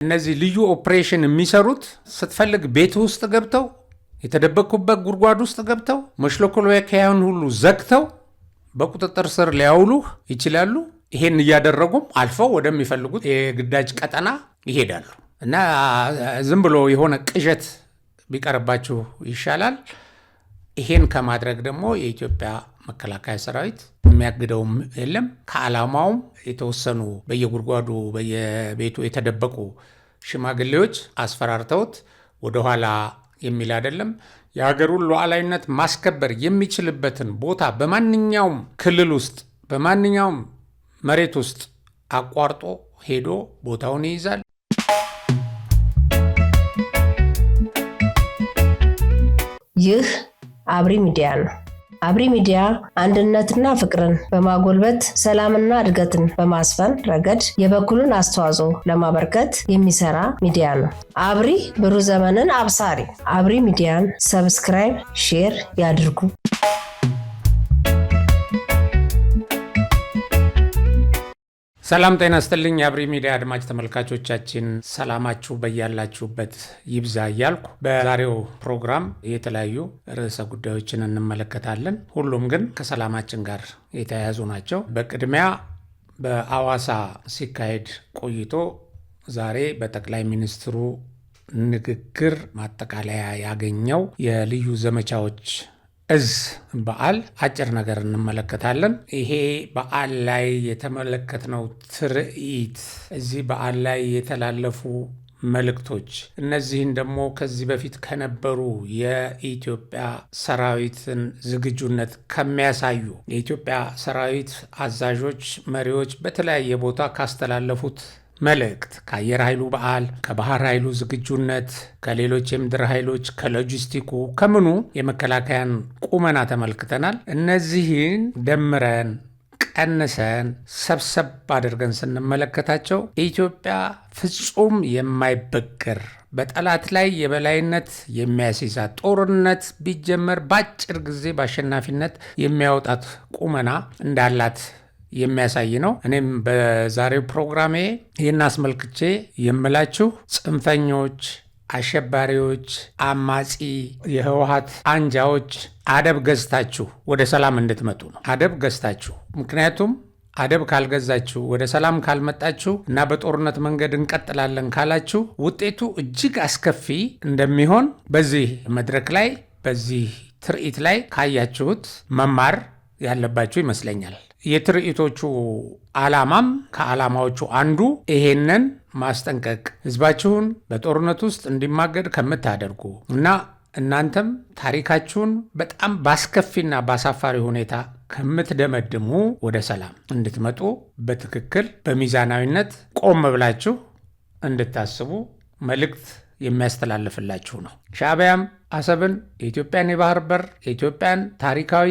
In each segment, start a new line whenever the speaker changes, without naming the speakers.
እነዚህ ልዩ ኦፕሬሽን የሚሰሩት ስትፈልግ ቤት ውስጥ ገብተው የተደበቁበት ጉድጓድ ውስጥ ገብተው መሽለኮሎያውን ሁሉ ዘግተው በቁጥጥር ስር ሊያውሉህ ይችላሉ። ይሄን እያደረጉም አልፈው ወደሚፈልጉት የግዳጅ ቀጠና ይሄዳሉ እና ዝም ብሎ የሆነ ቅዠት ቢቀርባችሁ ይሻላል። ይሄን ከማድረግ ደግሞ የኢትዮጵያ መከላከያ ሰራዊት የሚያግደውም የለም። ከዓላማውም የተወሰኑ በየጉድጓዱ በየቤቱ የተደበቁ ሽማግሌዎች አስፈራርተውት ወደኋላ የሚል አይደለም። የሀገሩን ሉዓላዊነት ማስከበር የሚችልበትን ቦታ በማንኛውም ክልል ውስጥ በማንኛውም መሬት ውስጥ አቋርጦ ሄዶ ቦታውን ይይዛል።
ይህ አብሪ ሚዲያ ነው። አብሪ ሚዲያ አንድነትና ፍቅርን በማጎልበት ሰላምና እድገትን በማስፈን ረገድ የበኩሉን አስተዋጽኦ ለማበርከት የሚሰራ ሚዲያ ነው። አብሪ ብሩህ ዘመንን አብሳሪ። አብሪ ሚዲያን ሰብስክራይብ፣ ሼር ያድርጉ።
ሰላም ጤና ይስጥልኝ። የአብሪ ሚዲያ አድማጭ ተመልካቾቻችን ሰላማችሁ በያላችሁበት ይብዛ እያልኩ በዛሬው ፕሮግራም የተለያዩ ርዕሰ ጉዳዮችን እንመለከታለን። ሁሉም ግን ከሰላማችን ጋር የተያያዙ ናቸው። በቅድሚያ በአዋሳ ሲካሄድ ቆይቶ ዛሬ በጠቅላይ ሚኒስትሩ ንግግር ማጠቃለያ ያገኘው የልዩ ዘመቻዎች እዝ በዓል አጭር ነገር እንመለከታለን። ይሄ በዓል ላይ የተመለከትነው ትርኢት፣ እዚህ በዓል ላይ የተላለፉ መልእክቶች፣ እነዚህን ደግሞ ከዚህ በፊት ከነበሩ የኢትዮጵያ ሰራዊትን ዝግጁነት ከሚያሳዩ የኢትዮጵያ ሰራዊት አዛዦች፣ መሪዎች በተለያየ ቦታ ካስተላለፉት መልእክት ከአየር ኃይሉ በዓል፣ ከባህር ኃይሉ ዝግጁነት፣ ከሌሎች የምድር ኃይሎች፣ ከሎጂስቲኩ፣ ከምኑ የመከላከያን ቁመና ተመልክተናል። እነዚህን ደምረን ቀንሰን ሰብሰብ አድርገን ስንመለከታቸው ኢትዮጵያ ፍጹም የማይበገር በጠላት ላይ የበላይነት የሚያስይዛት ጦርነት ቢጀመር በአጭር ጊዜ በአሸናፊነት የሚያወጣት ቁመና እንዳላት የሚያሳይ ነው። እኔም በዛሬው ፕሮግራሜ ይህን አስመልክቼ የምላችሁ ጽንፈኞች፣ አሸባሪዎች፣ አማጺ የህወሓት አንጃዎች አደብ ገዝታችሁ ወደ ሰላም እንድትመጡ ነው። አደብ ገዝታችሁ። ምክንያቱም አደብ ካልገዛችሁ ወደ ሰላም ካልመጣችሁ እና በጦርነት መንገድ እንቀጥላለን ካላችሁ ውጤቱ እጅግ አስከፊ እንደሚሆን በዚህ መድረክ ላይ በዚህ ትርኢት ላይ ካያችሁት መማር ያለባችሁ ይመስለኛል። የትርኢቶቹ ዓላማም ከዓላማዎቹ አንዱ ይሄንን ማስጠንቀቅ፣ ህዝባችሁን በጦርነት ውስጥ እንዲማገድ ከምታደርጉ እና እናንተም ታሪካችሁን በጣም ባስከፊና ባሳፋሪ ሁኔታ ከምትደመድሙ ወደ ሰላም እንድትመጡ በትክክል በሚዛናዊነት ቆም ብላችሁ እንድታስቡ መልእክት የሚያስተላልፍላችሁ ነው። ሻዕቢያም አሰብን፣ የኢትዮጵያን የባህር በር፣ የኢትዮጵያን ታሪካዊ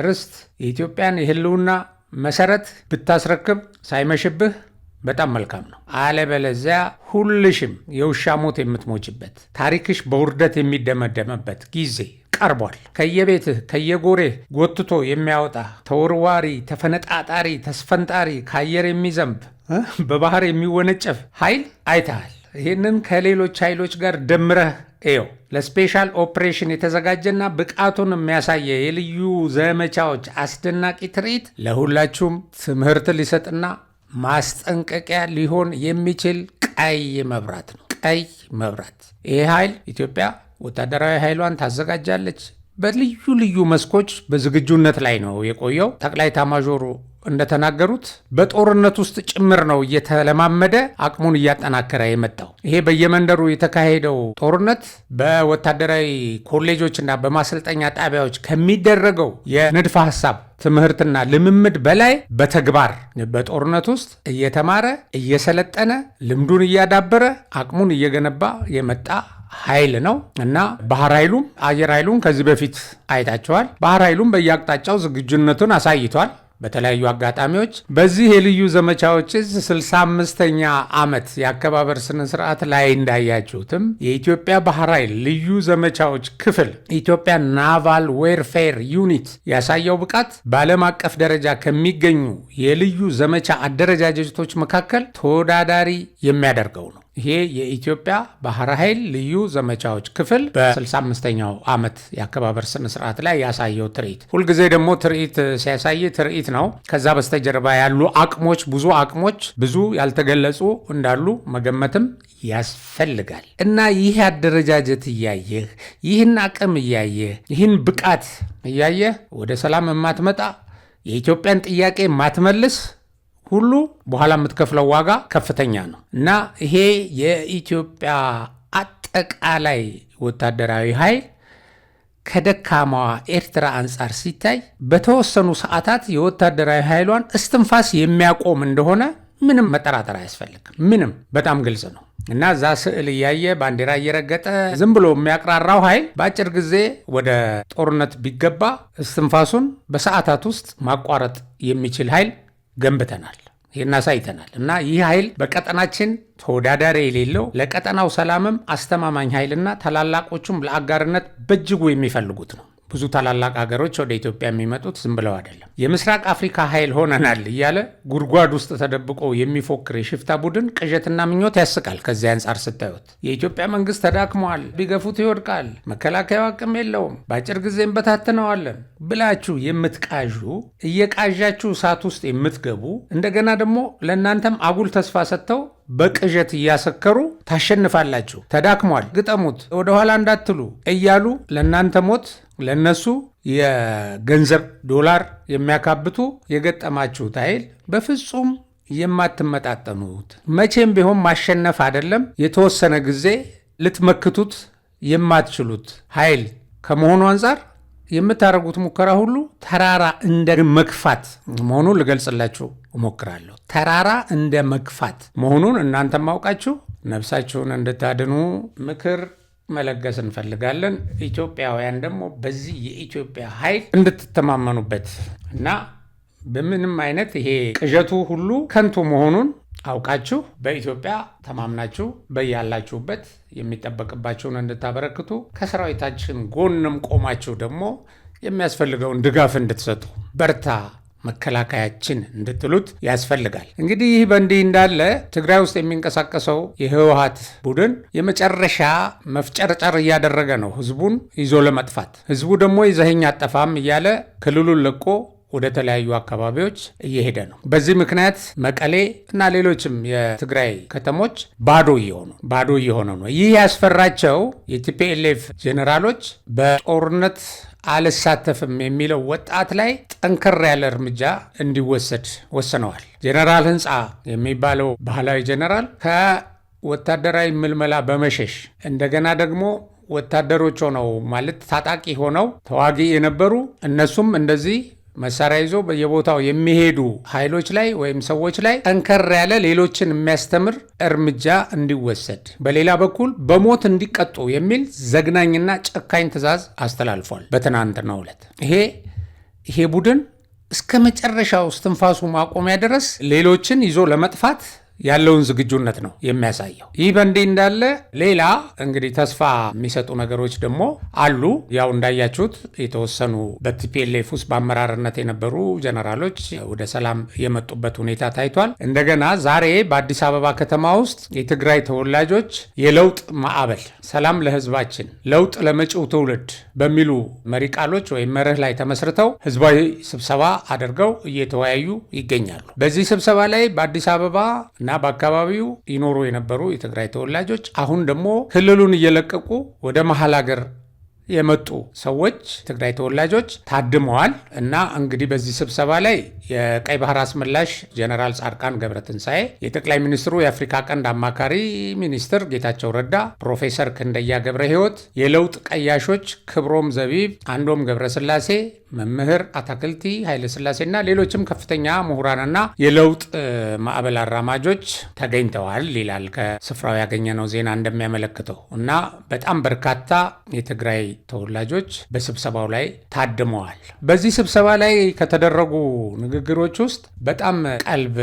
ርስት፣ የኢትዮጵያን የህልውና መሰረት ብታስረክብ ሳይመሽብህ በጣም መልካም ነው። አለበለዚያ ሁልሽም የውሻ ሞት የምትሞችበት ታሪክሽ በውርደት የሚደመደምበት ጊዜ ቀርቧል። ከየቤትህ ከየጎሬህ ጎትቶ የሚያወጣ ተወርዋሪ፣ ተፈነጣጣሪ፣ ተስፈንጣሪ፣ ከአየር የሚዘንብ በባህር የሚወነጨፍ ኃይል አይተሃል። ይህንን ከሌሎች ኃይሎች ጋር ደምረህ ኤው ለስፔሻል ኦፕሬሽን የተዘጋጀና ብቃቱን የሚያሳየ የልዩ ዘመቻዎች አስደናቂ ትርኢት ለሁላችሁም ትምህርት ሊሰጥና ማስጠንቀቂያ ሊሆን የሚችል ቀይ መብራት ነው። ቀይ መብራት። ይህ ኃይል ኢትዮጵያ ወታደራዊ ኃይሏን ታዘጋጃለች። በልዩ ልዩ መስኮች በዝግጁነት ላይ ነው የቆየው። ጠቅላይ ኤታማዦሩ እንደተናገሩት በጦርነት ውስጥ ጭምር ነው እየተለማመደ አቅሙን እያጠናከረ የመጣው። ይሄ በየመንደሩ የተካሄደው ጦርነት በወታደራዊ ኮሌጆችና በማሰልጠኛ ጣቢያዎች ከሚደረገው የንድፈ ሐሳብ ትምህርትና ልምምድ በላይ በተግባር በጦርነት ውስጥ እየተማረ እየሰለጠነ ልምዱን እያዳበረ አቅሙን እየገነባ የመጣ ኃይል ነው እና ባህር ኃይሉም አየር ኃይሉም ከዚህ በፊት አይታቸዋል። ባህር ኃይሉም በየአቅጣጫው ዝግጁነቱን አሳይቷል። በተለያዩ አጋጣሚዎች በዚህ የልዩ ዘመቻዎች 65ኛ ዓመት የአከባበር ስነ ስርዓት ላይ እንዳያችሁትም የኢትዮጵያ ባህር ኃይል ልዩ ዘመቻዎች ክፍል ኢትዮጵያ ናቫል ዌርፌር ዩኒት ያሳየው ብቃት በዓለም አቀፍ ደረጃ ከሚገኙ የልዩ ዘመቻ አደረጃጀቶች መካከል ተወዳዳሪ የሚያደርገው ነው። ይሄ የኢትዮጵያ ባህር ኃይል ልዩ ዘመቻዎች ክፍል በ65ኛው ዓመት የአከባበር ስነስርዓት ላይ ያሳየው ትርኢት። ሁልጊዜ ደግሞ ትርኢት ሲያሳይ ትርኢት ነው። ከዛ በስተጀርባ ያሉ አቅሞች፣ ብዙ ያልተገለጹ እንዳሉ መገመትም ያስፈልጋል እና ይህ አደረጃጀት እያየህ፣ ይህን አቅም እያየህ፣ ይህን ብቃት እያየህ ወደ ሰላም የማትመጣ የኢትዮጵያን ጥያቄ ማትመልስ ሁሉ በኋላ የምትከፍለው ዋጋ ከፍተኛ ነው እና ይሄ የኢትዮጵያ አጠቃላይ ወታደራዊ ኃይል ከደካማዋ ኤርትራ አንጻር ሲታይ በተወሰኑ ሰዓታት የወታደራዊ ኃይሏን እስትንፋስ የሚያቆም እንደሆነ ምንም መጠራጠር አያስፈልግም። ምንም በጣም ግልጽ ነው እና እዛ ስዕል እያየ ባንዲራ እየረገጠ ዝም ብሎ የሚያቅራራው ኃይል በአጭር ጊዜ ወደ ጦርነት ቢገባ እስትንፋሱን በሰዓታት ውስጥ ማቋረጥ የሚችል ኃይል ገንብተናል። ይህን አሳይተናል እና ይህ ኃይል በቀጠናችን ተወዳዳሪ የሌለው ለቀጠናው ሰላምም አስተማማኝ ኃይልና ታላላቆቹም ለአጋርነት በእጅጉ የሚፈልጉት ነው። ብዙ ታላላቅ ሀገሮች ወደ ኢትዮጵያ የሚመጡት ዝም ብለው አይደለም። የምስራቅ አፍሪካ ኃይል ሆነናል እያለ ጉድጓድ ውስጥ ተደብቆ የሚፎክር የሽፍታ ቡድን ቅዠትና ምኞት ያስቃል። ከዚህ አንጻር ስታዩት የኢትዮጵያ መንግስት ተዳክሟል፣ ቢገፉት ይወድቃል፣ መከላከያው አቅም የለውም፣ በአጭር ጊዜ እንበታትነዋለን ብላችሁ የምትቃዡ፣ እየቃዣችሁ እሳት ውስጥ የምትገቡ፣ እንደገና ደግሞ ለእናንተም አጉል ተስፋ ሰጥተው በቅዠት እያሰከሩ ታሸንፋላችሁ፣ ተዳክሟል፣ ግጠሙት፣ ወደኋላ እንዳትሉ እያሉ ለእናንተ ሞት ለነሱ የገንዘብ ዶላር የሚያካብቱ የገጠማችሁት ኃይል በፍጹም የማትመጣጠኑት፣ መቼም ቢሆን ማሸነፍ አይደለም የተወሰነ ጊዜ ልትመክቱት የማትችሉት ኃይል ከመሆኑ አንጻር የምታደርጉት ሙከራ ሁሉ ተራራ እንደ መግፋት መሆኑን ልገልጽላችሁ እሞክራለሁ። ተራራ እንደ መግፋት መሆኑን እናንተም አውቃችሁ ነፍሳችሁን እንድታድኑ ምክር መለገስ እንፈልጋለን። ኢትዮጵያውያን ደግሞ በዚህ የኢትዮጵያ ኃይል እንድትተማመኑበት እና በምንም አይነት ይሄ ቅዠቱ ሁሉ ከንቱ መሆኑን አውቃችሁ በኢትዮጵያ ተማምናችሁ በያላችሁበት የሚጠበቅባችሁን እንድታበረክቱ ከሰራዊታችን ጎንም ቆማችሁ ደግሞ የሚያስፈልገውን ድጋፍ እንድትሰጡ በርታ መከላከያችን እንድትሉት ያስፈልጋል። እንግዲህ ይህ በእንዲህ እንዳለ ትግራይ ውስጥ የሚንቀሳቀሰው የህወሓት ቡድን የመጨረሻ መፍጨርጨር እያደረገ ነው፣ ህዝቡን ይዞ ለመጥፋት። ህዝቡ ደግሞ ይዘኸኝ አጠፋም እያለ ክልሉን ለቆ ወደ ተለያዩ አካባቢዎች እየሄደ ነው። በዚህ ምክንያት መቀሌ እና ሌሎችም የትግራይ ከተሞች ባዶ እየሆነ ነው። ይህ ያስፈራቸው የቲፒኤልኤፍ ጄኔራሎች በጦርነት አልሳተፍም የሚለው ወጣት ላይ ጠንከር ያለ እርምጃ እንዲወሰድ ወስነዋል። ጄኔራል ህንፃ የሚባለው ባህላዊ ጄኔራል ከወታደራዊ ምልመላ በመሸሽ እንደገና ደግሞ ወታደሮች ሆነው ማለት ታጣቂ ሆነው ተዋጊ የነበሩ እነሱም እንደዚህ መሳሪያ ይዞ በየቦታው የሚሄዱ ኃይሎች ላይ ወይም ሰዎች ላይ ጠንከር ያለ ሌሎችን የሚያስተምር እርምጃ እንዲወሰድ፣ በሌላ በኩል በሞት እንዲቀጡ የሚል ዘግናኝና ጨካኝ ትዕዛዝ አስተላልፏል። በትናንትናው ዕለት ይሄ ቡድን እስከ መጨረሻው እስትንፋሱ ማቆሚያ ድረስ ሌሎችን ይዞ ለመጥፋት ያለውን ዝግጁነት ነው የሚያሳየው። ይህ በእንዲህ እንዳለ ሌላ እንግዲህ ተስፋ የሚሰጡ ነገሮች ደግሞ አሉ። ያው እንዳያችሁት የተወሰኑ በቲፒኤልኤፍ ውስጥ በአመራርነት የነበሩ ጀነራሎች ወደ ሰላም የመጡበት ሁኔታ ታይቷል። እንደገና ዛሬ በአዲስ አበባ ከተማ ውስጥ የትግራይ ተወላጆች የለውጥ ማዕበል፣ ሰላም ለህዝባችን፣ ለውጥ ለመጪው ትውልድ በሚሉ መሪ ቃሎች ወይም መርህ ላይ ተመስርተው ህዝባዊ ስብሰባ አድርገው እየተወያዩ ይገኛሉ። በዚህ ስብሰባ ላይ በአዲስ አበባ እና በአካባቢው ይኖሩ የነበሩ የትግራይ ተወላጆች አሁን ደግሞ ክልሉን እየለቀቁ ወደ መሀል ሀገር የመጡ ሰዎች ትግራይ ተወላጆች ታድመዋል እና እንግዲህ በዚህ ስብሰባ ላይ የቀይ ባህር አስመላሽ ጀነራል ጻድቃን ገብረትንሳኤ፣ የጠቅላይ ሚኒስትሩ የአፍሪካ ቀንድ አማካሪ ሚኒስትር ጌታቸው ረዳ፣ ፕሮፌሰር ክንደያ ገብረ ሕይወት፣ የለውጥ ቀያሾች ክብሮም ዘቢብ፣ አንዶም ገብረስላሴ፣ መምህር አታክልቲ ኃይለስላሴና ሌሎችም ከፍተኛ ምሁራንና የለውጥ ማዕበል አራማጆች ተገኝተዋል ይላል ከስፍራው ያገኘነው ዜና እንደሚያመለክተው እና በጣም በርካታ የትግራይ ተወላጆች በስብሰባው ላይ ታድመዋል። በዚህ ስብሰባ ላይ ከተደረጉ ንግግሮች ውስጥ በጣም ቀልብ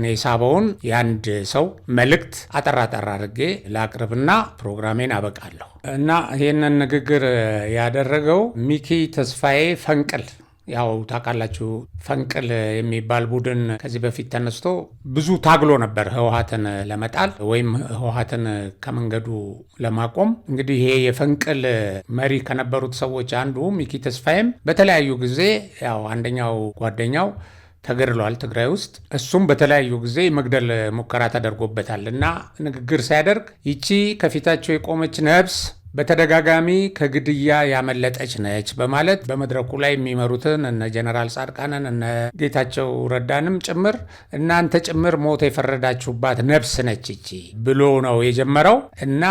የሳበውን የአንድ ሰው መልእክት አጠራ አድርጌ ላቅርብና ፕሮግራሜን አበቃለሁ እና ይህንን ንግግር ያደረገው ሚኪ ተስፋዬ ፈንቅል ያው ታውቃላችሁ ፈንቅል የሚባል ቡድን ከዚህ በፊት ተነስቶ ብዙ ታግሎ ነበር ህወሓትን ለመጣል ወይም ህወሓትን ከመንገዱ ለማቆም። እንግዲህ ይሄ የፈንቅል መሪ ከነበሩት ሰዎች አንዱ ሚኪ ተስፋዬም በተለያዩ ጊዜ ያው አንደኛው ጓደኛው ተገድሏል ትግራይ ውስጥ። እሱም በተለያዩ ጊዜ መግደል ሙከራ ተደርጎበታል እና ንግግር ሲያደርግ ይቺ ከፊታቸው የቆመች ነፍስ በተደጋጋሚ ከግድያ ያመለጠች ነች በማለት በመድረኩ ላይ የሚመሩትን እነ ጀነራል ጻድቃንን እነ ጌታቸው ረዳንም ጭምር እናንተ ጭምር ሞት የፈረዳችሁባት ነፍስ ነች ይቺ ብሎ ነው የጀመረው እና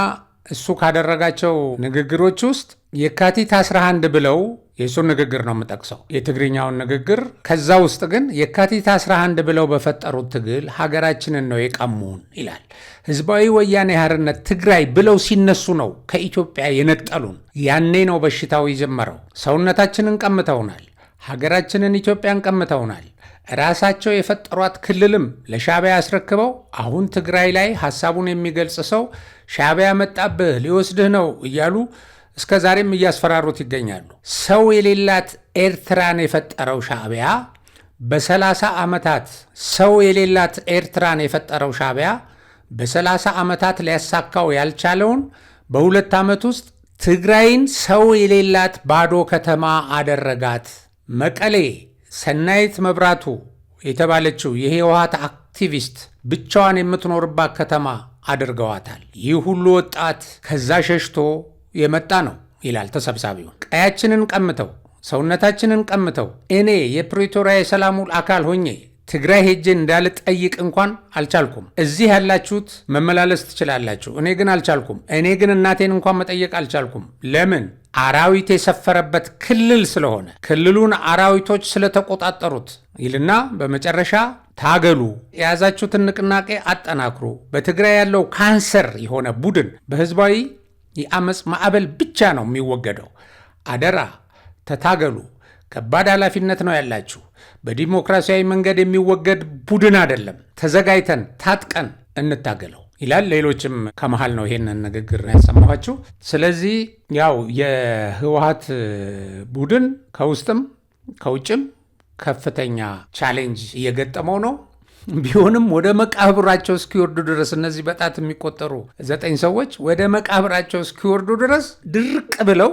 እሱ ካደረጋቸው ንግግሮች ውስጥ የካቲት 11 ብለው የእሱን ንግግር ነው የምጠቅሰው የትግርኛውን ንግግር። ከዛ ውስጥ ግን የካቲት 11 ብለው በፈጠሩት ትግል ሀገራችንን ነው የቀሙን ይላል። ህዝባዊ ወያኔ ሓርነት ትግራይ ብለው ሲነሱ ነው ከኢትዮጵያ የነጠሉን። ያኔ ነው በሽታው የጀመረው። ሰውነታችንን ቀምተውናል። ሀገራችንን ኢትዮጵያን ቀምተውናል። ራሳቸው የፈጠሯት ክልልም ለሻዕቢያ ያስረክበው አሁን ትግራይ ላይ ሐሳቡን የሚገልጽ ሰው ሻዕቢያ መጣብህ ሊወስድህ ነው እያሉ እስከ ዛሬም እያስፈራሩት ይገኛሉ። ሰው የሌላት ኤርትራን የፈጠረው ሻዕቢያ በ30 ዓመታት ሰው የሌላት ኤርትራን የፈጠረው ሻዕቢያ በ30 ዓመታት ሊያሳካው ያልቻለውን በ2 ዓመት ውስጥ ትግራይን ሰው የሌላት ባዶ ከተማ አደረጋት። መቀሌ ሰናይት መብራቱ የተባለችው የህወሓት አክቲቪስት ብቻዋን የምትኖርባት ከተማ አድርገዋታል። ይህ ሁሉ ወጣት ከዛ ሸሽቶ የመጣ ነው ይላል ተሰብሳቢው። ቀያችንን ቀምተው ሰውነታችንን ቀምተው እኔ የፕሪቶሪያ የሰላም ውል አካል ሆኜ ትግራይ ሄጄ እንዳልጠይቅ እንኳን አልቻልኩም። እዚህ ያላችሁት መመላለስ ትችላላችሁ፣ እኔ ግን አልቻልኩም። እኔ ግን እናቴን እንኳን መጠየቅ አልቻልኩም። ለምን? አራዊት የሰፈረበት ክልል ስለሆነ፣ ክልሉን አራዊቶች ስለተቆጣጠሩት ይልና በመጨረሻ ታገሉ፣ የያዛችሁትን ንቅናቄ አጠናክሩ። በትግራይ ያለው ካንሰር የሆነ ቡድን በህዝባዊ የአመፅ ማዕበል ብቻ ነው የሚወገደው። አደራ ተታገሉ። ከባድ ኃላፊነት ነው ያላችሁ። በዲሞክራሲያዊ መንገድ የሚወገድ ቡድን አይደለም። ተዘጋጅተን ታጥቀን እንታገለው ይላል። ሌሎችም ከመሃል ነው ይሄንን ንግግር ያሰማኋችሁ። ስለዚህ ያው የህወሓት ቡድን ከውስጥም ከውጭም ከፍተኛ ቻሌንጅ እየገጠመው ነው። ቢሆንም ወደ መቃብራቸው እስኪወርዱ ድረስ እነዚህ በጣት የሚቆጠሩ 9 ሰዎች ወደ መቃብራቸው እስኪወርዱ ድረስ ድርቅ ብለው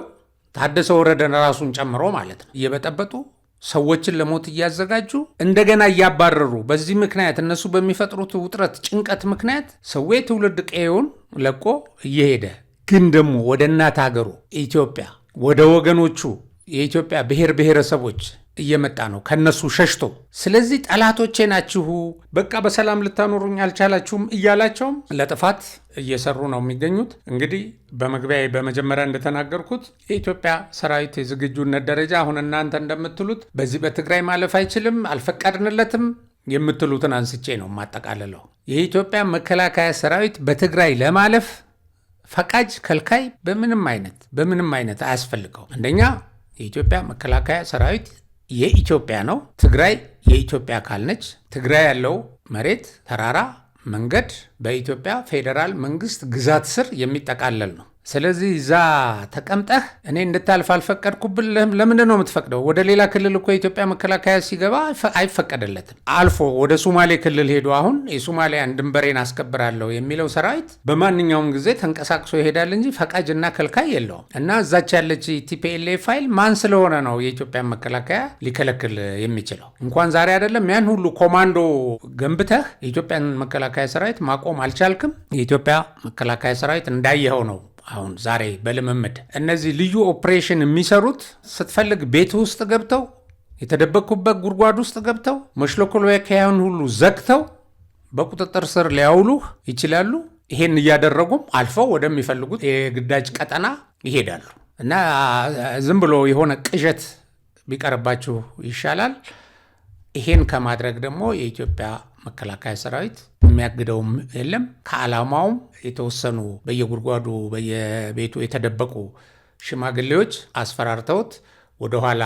ታደሰ ወረደን ራሱን ጨምሮ ማለት ነው እየበጠበጡ ሰዎችን ለሞት እያዘጋጁ እንደገና እያባረሩ፣ በዚህ ምክንያት እነሱ በሚፈጥሩት ውጥረት ጭንቀት ምክንያት ሰው ትውልድ ቀዬውን ለቆ እየሄደ ግን ደግሞ ወደ እናት ሀገሩ ኢትዮጵያ ወደ ወገኖቹ የኢትዮጵያ ብሔር ብሔረሰቦች እየመጣ ነው ከነሱ ሸሽቶ። ስለዚህ ጠላቶቼ ናችሁ፣ በቃ በሰላም ልታኖሩኝ አልቻላችሁም እያላቸውም ለጥፋት እየሰሩ ነው የሚገኙት። እንግዲህ በመግቢያ በመጀመሪያ እንደተናገርኩት የኢትዮጵያ ሰራዊት የዝግጁነት ደረጃ አሁን እናንተ እንደምትሉት በዚህ በትግራይ ማለፍ አይችልም፣ አልፈቀድንለትም የምትሉትን አንስቼ ነው የማጠቃልለው። የኢትዮጵያ መከላከያ ሰራዊት በትግራይ ለማለፍ ፈቃጅ ከልካይ በምንም አይነት አያስፈልገው። አንደኛ የኢትዮጵያ መከላከያ ሰራዊት የኢትዮጵያ ነው። ትግራይ የኢትዮጵያ አካል ነች። ትግራይ ያለው መሬት፣ ተራራ፣ መንገድ በኢትዮጵያ ፌዴራል መንግስት ግዛት ስር የሚጠቃለል ነው። ስለዚህ እዛ ተቀምጠህ እኔ እንድታልፍ አልፈቀድኩብልህም። ለምንድን ነው የምትፈቅደው? ወደ ሌላ ክልል እኮ የኢትዮጵያ መከላከያ ሲገባ አይፈቀደለትም። አልፎ ወደ ሱማሌ ክልል ሄዶ አሁን የሱማሊያን ድንበሬን አስከብራለሁ የሚለው ሰራዊት በማንኛውም ጊዜ ተንቀሳቅሶ ይሄዳል እንጂ ፈቃጅና ከልካይ የለውም። እና እዛች ያለች ቲፒኤልኤ ፋይል ማን ስለሆነ ነው የኢትዮጵያ መከላከያ ሊከለክል የሚችለው? እንኳን ዛሬ አይደለም ያን ሁሉ ኮማንዶ ገንብተህ የኢትዮጵያን መከላከያ ሰራዊት ማቆም አልቻልክም። የኢትዮጵያ መከላከያ ሰራዊት እንዳየኸው ነው አሁን ዛሬ በልምምድ እነዚህ ልዩ ኦፕሬሽን የሚሰሩት ስትፈልግ ቤት ውስጥ ገብተው የተደበቁበት ጉድጓድ ውስጥ ገብተው መሽለኮሎያውን ሁሉ ዘግተው በቁጥጥር ስር ሊያውሉህ ይችላሉ። ይሄን እያደረጉም አልፈው ወደሚፈልጉት የግዳጅ ቀጠና ይሄዳሉ። እና ዝም ብሎ የሆነ ቅዠት ቢቀርባችሁ ይሻላል። ይሄን ከማድረግ ደግሞ የኢትዮጵያ መከላከያ ሰራዊት የሚያግደውም የለም። ከዓላማውም የተወሰኑ በየጉድጓዱ በየቤቱ የተደበቁ ሽማግሌዎች አስፈራርተውት ወደኋላ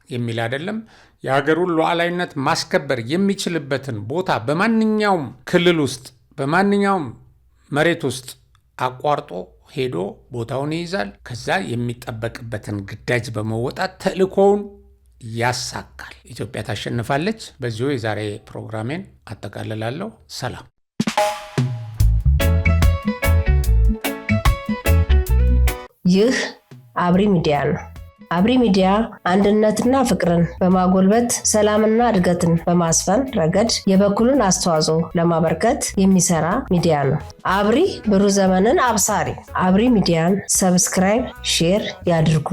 የሚል አይደለም። የሀገሩን ሉዓላዊነት ማስከበር የሚችልበትን ቦታ በማንኛውም ክልል ውስጥ በማንኛውም መሬት ውስጥ አቋርጦ ሄዶ ቦታውን ይይዛል። ከዛ የሚጠበቅበትን ግዳጅ በመወጣት ተልእኮውን ያሳካል። ኢትዮጵያ ታሸንፋለች። በዚሁ የዛሬ ፕሮግራሜን አጠቃልላለሁ። ሰላም።
ይህ አብሪ ሚዲያ ነው። አብሪ ሚዲያ አንድነትና ፍቅርን በማጎልበት ሰላምና እድገትን በማስፈን ረገድ የበኩሉን አስተዋጽኦ ለማበርከት የሚሰራ ሚዲያ ነው። አብሪ ብሩህ ዘመንን አብሳሪ። አብሪ ሚዲያን ሰብስክራይብ፣ ሼር ያድርጉ።